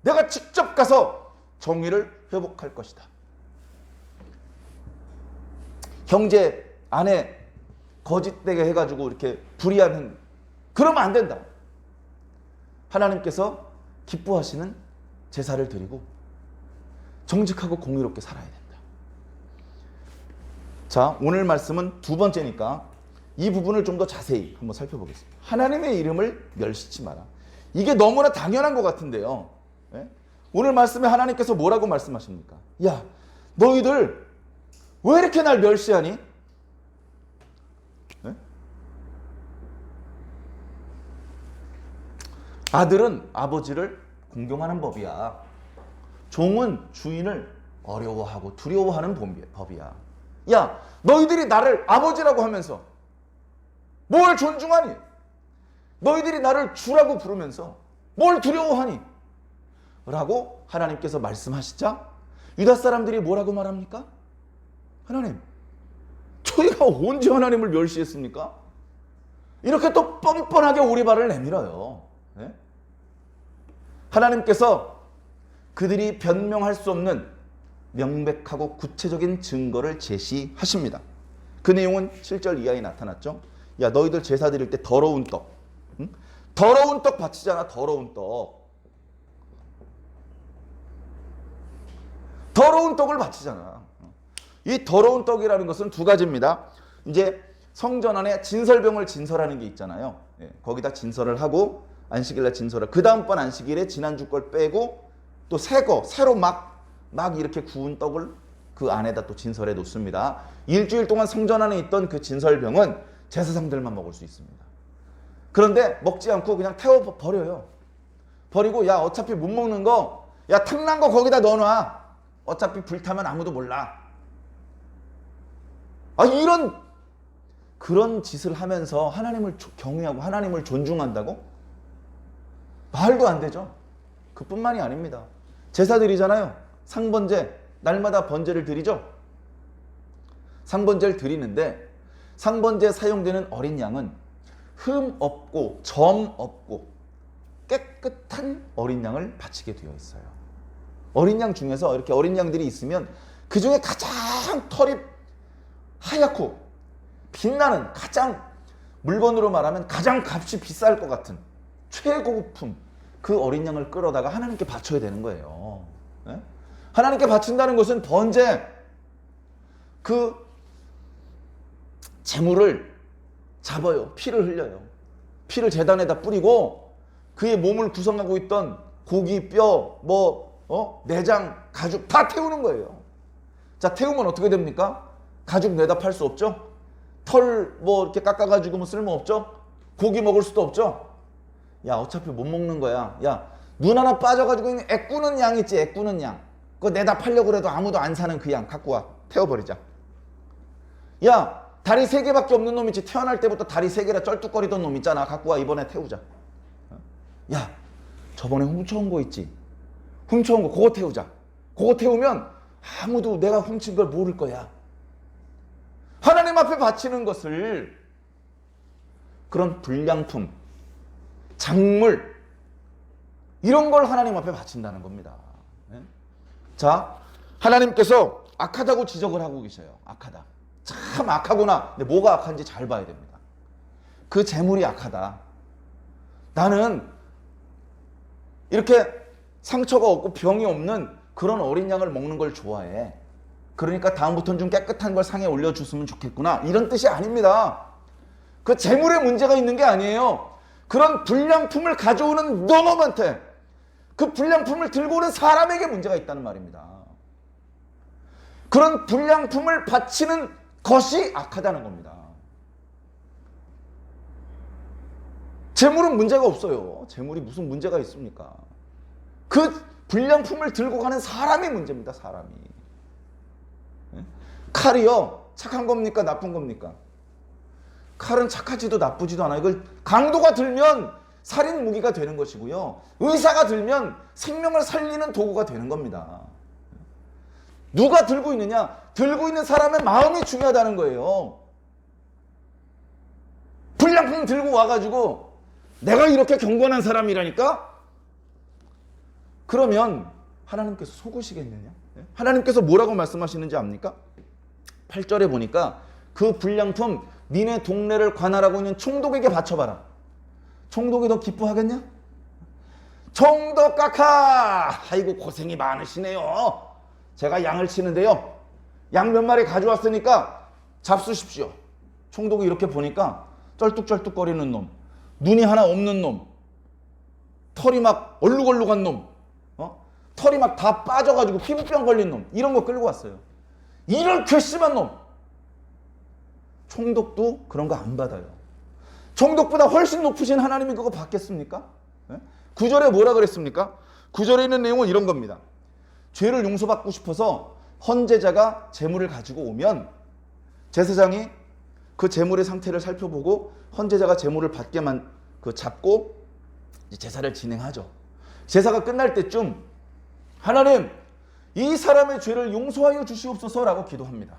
내가 직접 가서 정의를 회복할 것이다. 형제, 아내 거짓되게 해가지고 이렇게 불의하는, 그러면 안 된다. 하나님께서 기뻐하시는 제사를 드리고 정직하고 공의롭게 살아야 된다. 자, 오늘 말씀은 2번째니까 이 부분을 좀 더 자세히 한번 살펴보겠습니다. 하나님의 이름을 멸시치 마라. 이게 너무나 당연한 것 같은데요. 네? 오늘 말씀에 하나님께서 뭐라고 말씀하십니까? 야, 너희들 왜 이렇게 날 멸시하니? 네? 아들은 아버지를 공경하는 법이야. 종은 주인을 어려워하고 두려워하는 법이야. 야, 너희들이 나를 아버지라고 하면서 뭘 존중하니? 너희들이 나를 주라고 부르면서 뭘 두려워하니? 라고 하나님께서 말씀하시자 유다 사람들이 뭐라고 말합니까? 하나님, 저희가 언제 하나님을 멸시했습니까? 이렇게 또 뻔뻔하게 오리발을 내밀어요. 네? 하나님께서 그들이 변명할 수 없는 명백하고 구체적인 증거를 제시하십니다. 그 내용은 7절 이하에 나타났죠. 야, 너희들 제사 드릴 때 더러운 떡, 응? 더러운 떡 바치잖아. 더러운 떡. 더러운 떡을 바치잖아. 이 더러운 떡이라는 것은 두 가지입니다. 이제 성전 안에 진설병을 진설하는 게 있잖아요. 거기다 진설을 하고 안식일날 진설을, 그 다음번 안식일에 지난주 걸 빼고 또 새로 막 이렇게 구운 떡을 그 안에다 또 진설해 놓습니다. 일주일 동안 성전 안에 있던 그 진설병은 제사장들만 먹을 수 있습니다. 그런데 먹지 않고 그냥 태워 버려요. 버리고, 야, 어차피 못 먹는 거, 야, 탕난 거 거기다 넣어놔. 어차피 불타면 아무도 몰라. 그런 짓을 하면서 하나님을 경외하고 하나님을 존중한다고? 말도 안 되죠. 그뿐만이 아닙니다. 제사 드리잖아요. 상번제, 날마다 번제를 드리죠. 상번제를 드리는데 상번제에 사용되는 어린 양은 흠 없고 점 없고 깨끗한 어린 양을 바치게 되어 있어요. 어린 양 중에서 이렇게 어린 양들이 있으면 그 중에 가장 털이 하얗고 빛나는, 가장 물건으로 말하면 가장 값이 비쌀 것 같은 최고품, 그 어린 양을 끌어다가 하나님께 바쳐야 되는 거예요. 네? 하나님께 바친다는 것은 번제, 그 제물을 잡아요. 피를 흘려요. 피를 제단에다 뿌리고 그의 몸을 구성하고 있던 고기, 뼈, 내장, 가죽 다 태우는 거예요. 자, 태우면 어떻게 됩니까? 가죽 내다 팔 수 없죠? 털 이렇게 깎아가지고 쓸모 없죠? 고기 먹을 수도 없죠? 야, 어차피 못 먹는 거야. 야, 눈 하나 빠져가지고 있는 애꾸는 양 있지, 애꾸는 양. 그거 내다 팔려고 그래도 아무도 안 사는 그 양 갖고 와. 태워버리자. 야, 다리 3개밖에 없는 놈 있지. 태어날 때부터 다리 3개라 쩔뚝거리던 놈 있잖아. 갖고 와, 이번에 태우자. 야, 저번에 훔쳐온 거 있지. 훔쳐온 거 그거 태우자. 그거 태우면 아무도 내가 훔친 걸 모를 거야. 하나님 앞에 바치는 것을, 그런 불량품, 작물, 이런 걸 하나님 앞에 바친다는 겁니다. 자, 하나님께서 악하다고 지적을 하고 계셔요. 악하다. 참 악하구나. 근데 뭐가 악한지 잘 봐야 됩니다. 그 재물이 악하다. 나는 이렇게 상처가 없고 병이 없는 그런 어린 양을 먹는 걸 좋아해. 그러니까 다음부터는 좀 깨끗한 걸 상에 올려줬으면 좋겠구나. 이런 뜻이 아닙니다. 그 재물에 문제가 있는 게 아니에요. 그런 불량품을 가져오는 너놈한테, 그 불량품을 들고 오는 사람에게 문제가 있다는 말입니다. 그런 불량품을 바치는 것이 악하다는 겁니다. 재물은 문제가 없어요. 재물이 무슨 문제가 있습니까? 그 불량품을 들고 가는 사람이 문제입니다. 사람이. 칼이요, 착한 겁니까? 나쁜 겁니까? 칼은 착하지도 나쁘지도 않아요. 이걸 강도가 들면 살인 무기가 되는 것이고요. 의사가 들면 생명을 살리는 도구가 되는 겁니다. 누가 들고 있느냐? 들고 있는 사람의 마음이 중요하다는 거예요. 불량품 들고 와가지고 내가 이렇게 경건한 사람이라니까? 그러면 하나님께서 속으시겠느냐? 하나님께서 뭐라고 말씀하시는지 압니까? 8절에 보니까 그 불량품 니네 동네를 관할하고 있는 총독에게 바쳐봐라. 총독이 너 기뻐하겠냐? 총독 까카! 아이고 고생이 많으시네요. 제가 양을 치는데요. 양 몇 마리 가져왔으니까 잡수십시오. 총독이 이렇게 보니까 쩔뚝쩔뚝거리는 놈, 눈이 하나 없는 놈, 털이 막 얼룩얼룩한 놈, 털이 막 다 빠져가지고 피부병 걸린 놈, 이런 거 끌고 왔어요. 이런 괘씸한 놈. 총독도 그런 거 안 받아요. 총독보다 훨씬 높으신 하나님이 그거 받겠습니까? 9절에 뭐라 그랬습니까? 9절에 있는 내용은 이런 겁니다. 죄를 용서받고 싶어서 헌제자가 제물을 가지고 오면 제사장이 그 제물의 상태를 살펴보고 헌제자가 제물을 받게만 잡고 제사를 진행하죠. 제사가 끝날 때쯤 하나님, 이 사람의 죄를 용서하여 주시옵소서라고 기도합니다.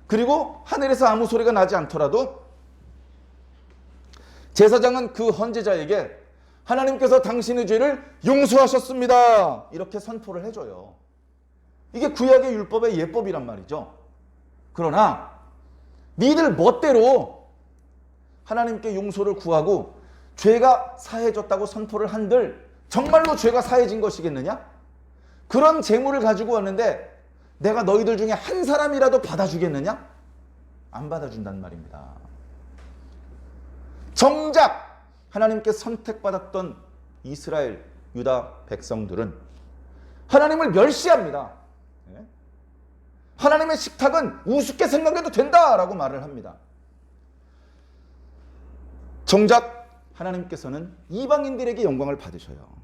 그리고 하늘에서 아무 소리가 나지 않더라도 제사장은 그 헌제자에게 하나님께서 당신의 죄를 용서하셨습니다, 이렇게 선포를 해줘요. 이게 구약의 율법의 예법이란 말이죠. 그러나 니들 멋대로 하나님께 용서를 구하고 죄가 사해졌다고 선포를 한들 정말로 죄가 사해진 것이겠느냐? 그런 재물을 가지고 왔는데 내가 너희들 중에 한 사람이라도 받아주겠느냐? 안 받아준단 말입니다. 정작 하나님께 선택받았던 이스라엘, 유다 백성들은 하나님을 멸시합니다. 하나님의 식탁은 우습게 생각해도 된다라고 말을 합니다. 정작 하나님께서는 이방인들에게 영광을 받으셔요.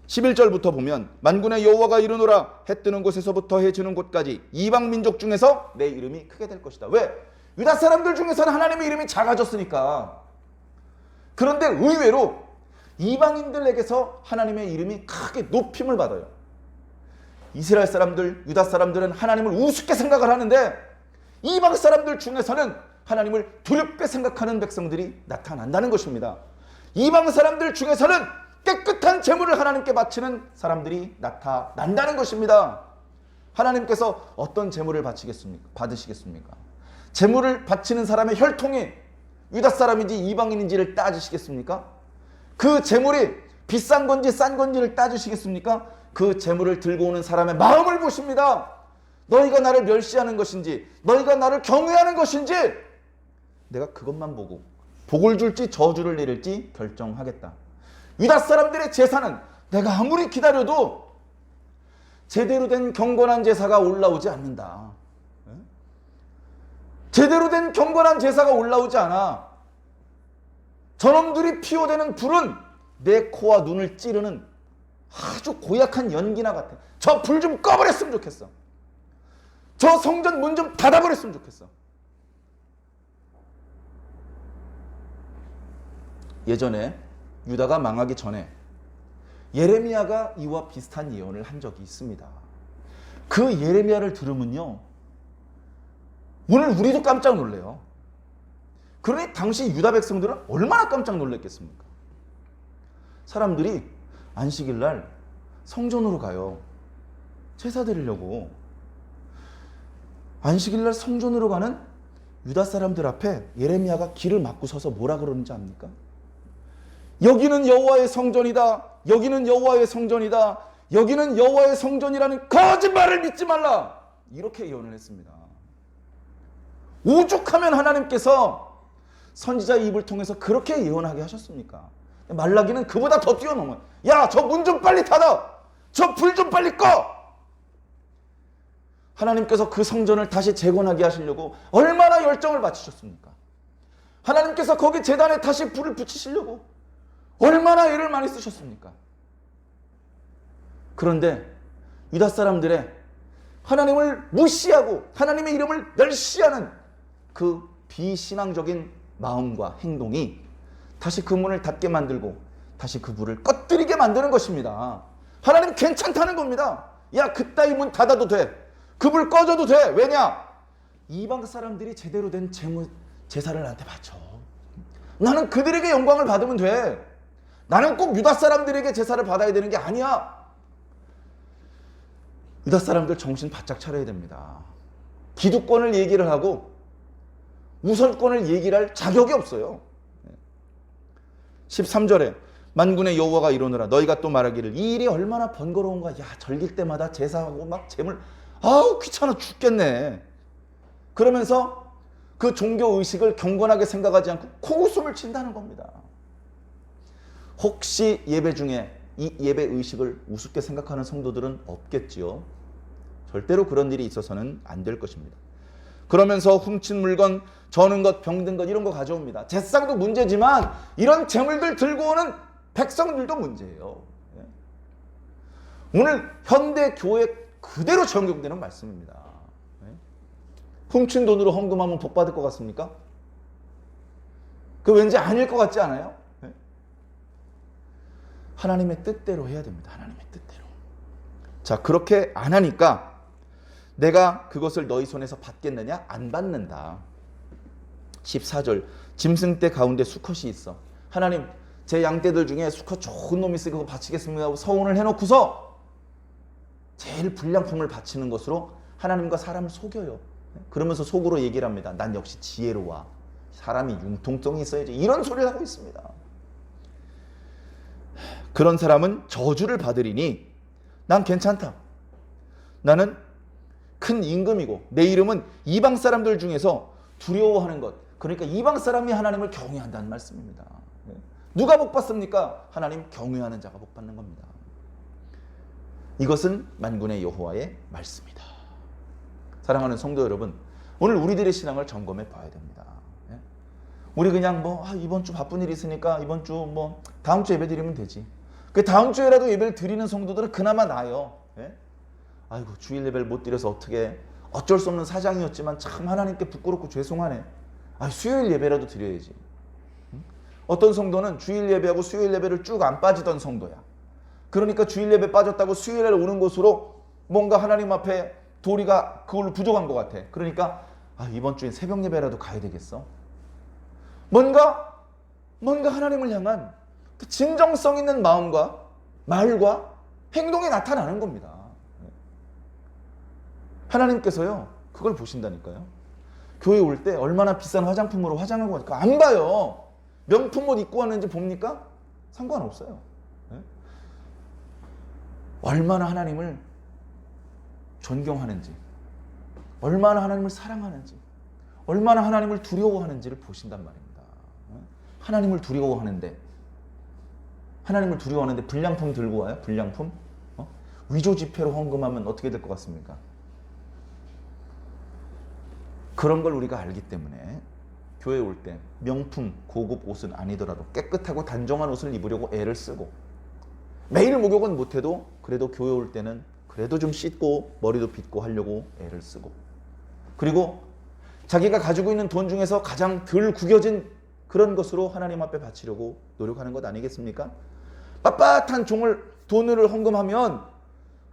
11절부터 보면 만군의 여호와가 이르노라, 해 뜨는 곳에서부터 해 지는 곳까지 이방 민족 중에서 내 이름이 크게 될 것이다. 왜? 유다 사람들 중에서는 하나님의 이름이 작아졌으니까. 그런데 의외로 이방인들에게서 하나님의 이름이 크게 높임을 받아요. 이스라엘 사람들, 유다 사람들은 하나님을 우습게 생각을 하는데 이방 사람들 중에서는 하나님을 두렵게 생각하는 백성들이 나타난다는 것입니다. 이방 사람들 중에서는 깨끗한 제물을 하나님께 바치는 사람들이 나타난다는 것입니다. 하나님께서 어떤 제물을 받으시겠습니까? 제물을 바치는 사람의 혈통이 유다 사람인지 이방인인지를 따지시겠습니까? 그 제물이 비싼 건지 싼 건지를 따지시겠습니까? 그 제물을 들고 오는 사람의 마음을 보십니다. 너희가 나를 멸시하는 것인지 너희가 나를 경외하는 것인지 내가 그것만 보고 복을 줄지 저주를 내릴지 결정하겠다. 유다 사람들의 제사는 내가 아무리 기다려도 제대로 된 경건한 제사가 올라오지 않는다. 제대로 된 경건한 제사가 올라오지 않아. 저놈들이 피워대는 불은 내 코와 눈을 찌르는 아주 고약한 연기나 같아. 저 불 좀 꺼버렸으면 좋겠어. 저 성전 문 좀 닫아버렸으면 좋겠어. 예전에 유다가 망하기 전에 예레미야가 이와 비슷한 예언을 한 적이 있습니다. 그 예레미야를 들으면요, 오늘 우리도 깜짝 놀래요. 그러니 당시 유다 백성들은 얼마나 깜짝 놀랐겠습니까? 사람들이 안식일 날 성전으로 가요. 제사 드리려고. 안식일 날 성전으로 가는 유다 사람들 앞에 예레미야가 길을 막고 서서 뭐라 그러는지 압니까? 여기는 여호와의 성전이다. 여기는 여호와의 성전이다. 여기는 여호와의 성전이라는 거짓말을 믿지 말라. 이렇게 예언을 했습니다. 오죽하면 하나님께서 선지자의 입을 통해서 그렇게 예언하게 하셨습니까? 말라기는 그보다 더 뛰어넘어요. 야, 저 문 좀 빨리 닫아. 저 불 좀 빨리 꺼. 하나님께서 그 성전을 다시 재건하게 하시려고 얼마나 열정을 바치셨습니까? 하나님께서 거기 제단에 다시 불을 붙이시려고 얼마나 애를 많이 쓰셨습니까? 그런데 유다 사람들의 하나님을 무시하고 하나님의 이름을 멸시하는 그 비신앙적인 마음과 행동이 다시 그 문을 닫게 만들고 다시 그 불을 꺼뜨리게 만드는 것입니다. 하나님 괜찮다는 겁니다. 야, 그따위 문 닫아도 돼. 그 불 꺼져도 돼. 왜냐? 이방 사람들이 제대로 된 제사를 나한테 바쳐. 나는 그들에게 영광을 받으면 돼. 나는 꼭 유다 사람들에게 제사를 받아야 되는 게 아니야. 유다 사람들 정신 바짝 차려야 됩니다. 기득권을 얘기를 하고 우선권을 얘기를 할 자격이 없어요. 13절에 만군의 여호와가 이르노라, 너희가 또 말하기를 이 일이 얼마나 번거로운가. 야, 절길 때마다 제사하고 막 제물, 아우 귀찮아 죽겠네. 그러면서 그 종교 의식을 경건하게 생각하지 않고 코웃음을 친다는 겁니다. 혹시 예배 중에 이 예배 의식을 우습게 생각하는 성도들은 없겠지요. 절대로 그런 일이 있어서는 안 될 것입니다. 그러면서 훔친 물건, 저는 것, 병든 것 이런 거 가져옵니다. 제사상도 문제지만 이런 재물들 들고 오는 백성들도 문제예요. 오늘 현대 교회 그대로 적용되는 말씀입니다. 훔친 돈으로 헌금하면 복 받을 것 같습니까? 그 왠지 아닐 것 같지 않아요? 하나님의 뜻대로 해야 됩니다. 하나님의 뜻대로. 자, 그렇게 안 하니까 내가 그것을 너희 손에서 받겠느냐? 안 받는다. 14절, 짐승떼 가운데 수컷이 있어. 하나님, 제 양떼들 중에 수컷 좋은 놈이 있으니 그거 바치겠습니다 하고 서원을 해놓고서 제일 불량품을 바치는 것으로 하나님과 사람을 속여요. 그러면서 속으로 얘기를 합니다. 난 역시 지혜로워. 사람이 융통성이 있어야지. 이런 소리를 하고 있습니다. 그런 사람은 저주를 받으리니 난 괜찮다. 나는 큰 임금이고 내 이름은 이방 사람들 중에서 두려워하는 것. 그러니까 이방 사람이 하나님을 경외한다는 말씀입니다. 누가 복 받습니까? 하나님 경외하는 자가 복 받는 겁니다. 이것은 만군의 여호와의 말씀이다. 사랑하는 성도 여러분, 오늘 우리들의 신앙을 점검해 봐야 됩니다. 우리 그냥 이번 주 바쁜 일이 있으니까 이번 주 다음 주 예배 드리면 되지. 그 다음 주에라도 예배를 드리는 성도들은 그나마 나아요. 아이고, 주일 예배를 못 드려서 어떻게, 어쩔 수 없는 사장이었지만 참 하나님께 부끄럽고 죄송하네. 수요일 예배라도 드려야지. 어떤 성도는 주일 예배하고 수요일 예배를 쭉 안 빠지던 성도야. 그러니까 주일 예배 빠졌다고 수요일에 오는 곳으로 뭔가 하나님 앞에 도리가 그걸로 부족한 것 같아. 그러니까 이번 주엔 새벽 예배라도 가야 되겠어. 뭔가 하나님을 향한 그 진정성 있는 마음과 말과 행동이 나타나는 겁니다. 하나님께서요, 그걸 보신다니까요. 교회 올 때 얼마나 비싼 화장품으로 화장하고 가니까 안 봐요. 명품 옷 입고 왔는지 봅니까? 상관없어요. 얼마나 하나님을 존경하는지, 얼마나 하나님을 사랑하는지, 얼마나 하나님을 두려워하는지를 보신단 말입니다. 하나님을 두려워하는데 불량품 들고 와요? 불량품? 위조 지폐로 헌금하면 어떻게 될 것 같습니까? 그런 걸 우리가 알기 때문에 교회 올 때 명품, 고급 옷은 아니더라도 깨끗하고 단정한 옷을 입으려고 애를 쓰고, 매일 목욕은 못해도 그래도 교회 올 때는 그래도 좀 씻고 머리도 빗고 하려고 애를 쓰고, 그리고 자기가 가지고 있는 돈 중에서 가장 덜 구겨진 그런 것으로 하나님 앞에 바치려고 노력하는 것 아니겠습니까? 빳빳한 돈을 헌금하면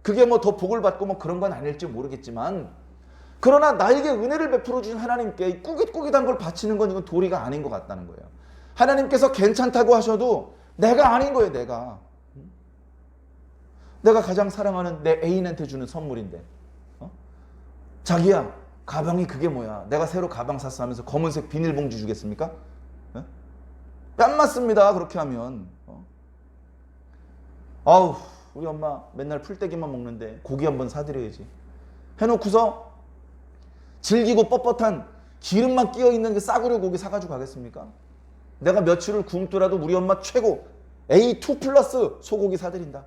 그게 더 복을 받고 그런 건 아닐지 모르겠지만, 그러나 나에게 은혜를 베풀어 주신 하나님께 꾸깃꾸깃한 걸 바치는 건 이건 도리가 아닌 것 같다는 거예요. 하나님께서 괜찮다고 하셔도 내가 아닌 거예요. 내가 가장 사랑하는 내 애인한테 주는 선물인데, 자기야, 가방이 그게 뭐야? 내가 새로 가방 샀어 하면서 검은색 비닐봉지 주겠습니까? 뺨 맞습니다. 그렇게 하면. 우리 엄마 맨날 풀떼기만 먹는데 고기 한번 사드려야지 해놓고서 질기고 뻣뻣한 기름만 끼어있는 그 싸구려 고기 사가지고 가겠습니까? 내가 며칠을 굶더라도 우리 엄마 최고 A2 플러스 소고기 사드린다.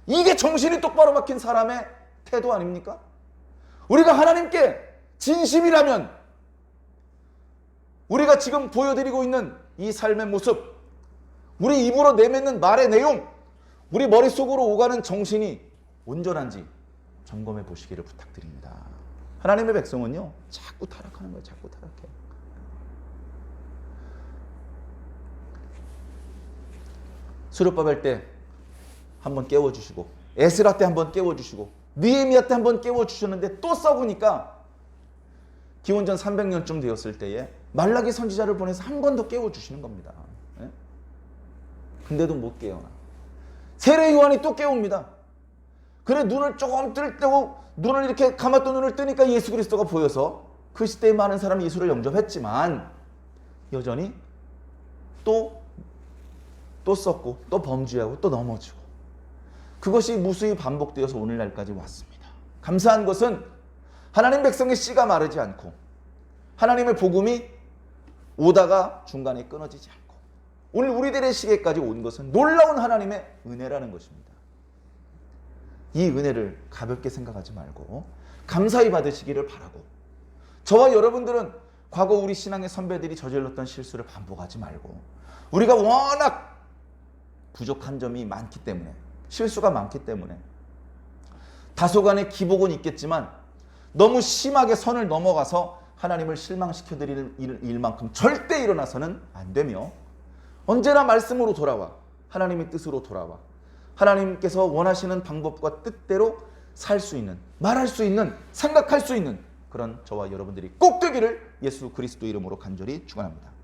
이게 정신이 똑바로 박힌 사람의 태도 아닙니까? 우리가 하나님께 진심이라면 우리가 지금 보여드리고 있는 이 삶의 모습, 우리 입으로 내뱉는 말의 내용, 우리 머릿속으로 오가는 정신이 온전한지 점검해 보시기를 부탁드립니다. 하나님의 백성은요, 자꾸 타락하는 거예요. 자꾸 타락해. 수렵밥 할 때 한번 깨워주시고, 에스라 때 한번 깨워주시고, 느헤미야 때 한번 깨워주셨는데 또 썩으니까 기원전 300년쯤 되었을 때에 말라기 선지자를 보내서 한 번 더 깨워주시는 겁니다. 근데도 못 깨어나. 세례 요한이 또 깨웁니다. 그래, 눈을 조금 뜰 때고 눈을 이렇게 감았던 눈을 뜨니까 예수 그리스도가 보여서 그 시대에 많은 사람이 예수를 영접했지만 여전히 또 썩고 또 범죄하고 또 넘어지고, 그것이 무수히 반복되어서 오늘날까지 왔습니다. 감사한 것은 하나님 백성의 씨가 마르지 않고 하나님의 복음이 오다가 중간에 끊어지지 않고 오늘 우리들의 시대까지 온 것은 놀라운 하나님의 은혜라는 것입니다. 이 은혜를 가볍게 생각하지 말고 감사히 받으시기를 바라고, 저와 여러분들은 과거 우리 신앙의 선배들이 저질렀던 실수를 반복하지 말고, 우리가 워낙 부족한 점이 많기 때문에 실수가 많기 때문에. 다소간의 기복은 있겠지만 너무 심하게 선을 넘어가서 하나님을 실망시켜드릴 일만큼 절대 일어나서는 안 되며, 언제나 말씀으로 돌아와 하나님의 뜻으로 돌아와 하나님께서 원하시는 방법과 뜻대로 살 수 있는, 말할 수 있는, 생각할 수 있는 그런 저와 여러분들이 꼭 되기를 예수 그리스도 이름으로 간절히 축원합니다.